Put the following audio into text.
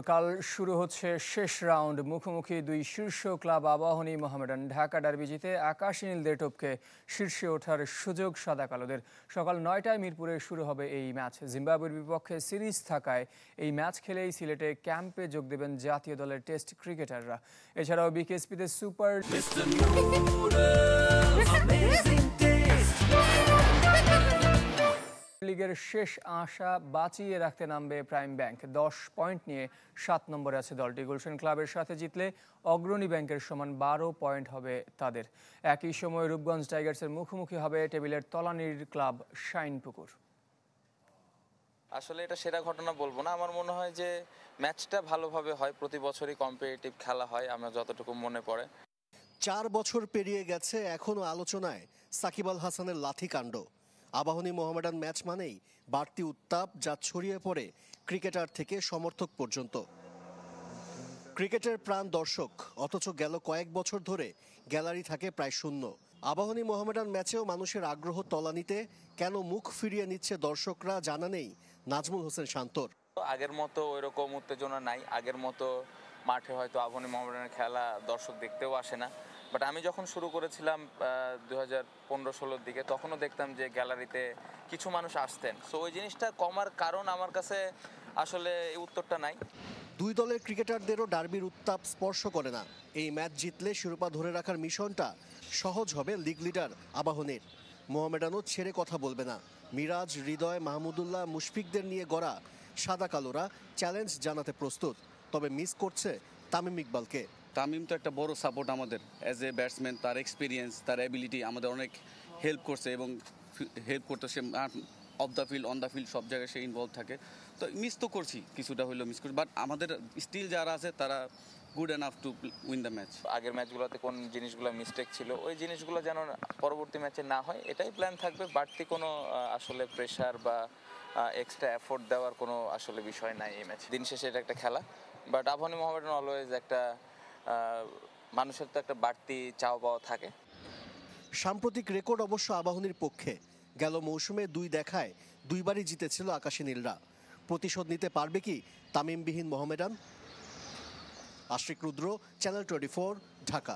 কাল শুরু হচ্ছে শেষ রাউন্ড। মুখোমুখি দুই শীর্ষ ক্লাব আবাহনী মোহামেডান। ঢাকা ডার্বি জিতে আকাশী নীলদের টপকে শীর্ষে ওঠার সুযোগ সাদা কালোদের। সকাল ৯টায় মিরপুরে শুরু হবে এই ম্যাচ। জিম্বাবুয়ের বিপক্ষে সিরিজ থাকায় এই ম্যাচ খেলেই সিলেটে ক্যাম্পে যোগ দেবেন জাতীয় দলের টেস্ট ক্রিকেটাররা। এছাড়াও বিকেএসপিতে সুপার লিগের শেষ আশা বাঁচিয়ে রাখতে নামবে প্রাইম ব্যাংক। 10 পয়েন্ট নিয়ে 7 নম্বরে আছে দলটি। গুলশান ক্লাবের সাথে জিতলে অগ্রণী ব্যাংকের সমান 12 পয়েন্ট হবে তাদের। একই সময় রূপগঞ্জ টাইগার্সের মুখোমুখি হবে টেবিলের তলানির ক্লাব শাইনপুকুর। আসলে এটা সেরা ঘটনা বলবো না, আমার মনে হয় যে ম্যাচটা ভালোভাবে হয়, প্রতি বছরই কম্পিটিটিভ খেলা হয় আমার যতটুকু মনে পড়ে। 4 বছর পেরিয়ে গেছে, এখনো আলোচনায় সাকিব আল হাসানের লাঠিকাণ্ড। আবাহনী মোহামেডান ম্যাচ মানেই বাড়তি উত্তাপ, যা ছড়িয়ে পড়ে ক্রিকেটার থেকে সমর্থক পর্যন্ত। ক্রিকেটের প্রাণ দর্শক, অথচ গেল কয়েক বছর ধরে গ্যালারি থাকে প্রায় শূন্য। আবাহনী মোহামেডান ম্যাচেও মানুষের আগ্রহ তলানিতে। কেন মুখ ফিরিয়ে নিচ্ছে দর্শকরা জানা নেই নাজমুল হোসেন শান্তর। আগের মতো ওইরকম উত্তেজনা নাই, আগের মতো মাঠে হয়তো আবাহনী মোহামেডানের খেলা দর্শক দেখতেও আসে না। বাট আমি যখন শুরু করেছিলাম 2015-16 দিকে, তখনও দেখতাম যে গ্যালারিতে কিছু মানুষ আসতেন। সো ওই জিনিসটা কমার কারণ আমার কাছে আসলে এই উত্তরটা নাই। দুই দলের ক্রিকেটারদেরও ডার্বির উত্তাপ স্পর্শ করে না। এই ম্যাচ জিতলে শিরোপা ধরে রাখার মিশনটা সহজ হবে লিগ লিডার আবাহনীর। মোহামেডানও ছেড়ে কথা বলবে না। মিরাজ, হৃদয়, মাহমুদুল্লাহ, মুশফিকদের নিয়ে গড়া সাদা কালোরা চ্যালেঞ্জ জানাতে প্রস্তুত, তবে মিস করছে তামিম ইকবালকে। তামিম তো একটা বড় সাপোর্ট আমাদের অ্যাজ এ ব্যাটসম্যান। তার এক্সপিরিয়েন্স, তার অ্যাবিলিটি আমাদের অনেক হেল্প করছে এবং হেল্প করতে সে off the field, on the field সব জায়গায় সে ইনভলভ থাকে। তো মিস তো করছি, কিছুটা হইলেও মিস করছি, বাট আমাদের স্টিল যারা আছে তারা good enough to win the match. আগের ম্যাচগুলোতে কোন জিনিসগুলো মিস্টেক ছিল, ওই জিনিসগুলো যেন পরবর্তী ম্যাচে না হয়, এটাই প্ল্যান থাকবে। বাড়তি কোনো আসলে প্রেশার বা এক্সট্রা এফোর্ট দেওয়ার কোনো আসলে বিষয় নাই এই ম্যাচ। দিন শেষে এটা একটা খেলা, বাট আবাহনী মোহামেডান অলওয়েজ একটা মানুষের তো একটা বাড়তি চাওয়া পাওয়া থাকে। সাম্প্রতিক রেকর্ড অবশ্য আবাহনীর পক্ষে। গেল মৌসুমে 2 দেখায় 2বারই জিতেছিল আকাশী নীলরা। প্রতিশোধ নিতে পারবে কি তামিমবিহীন মোহামেডান? আশিক রুদ্র, চ্যানেল 24, ঢাকা।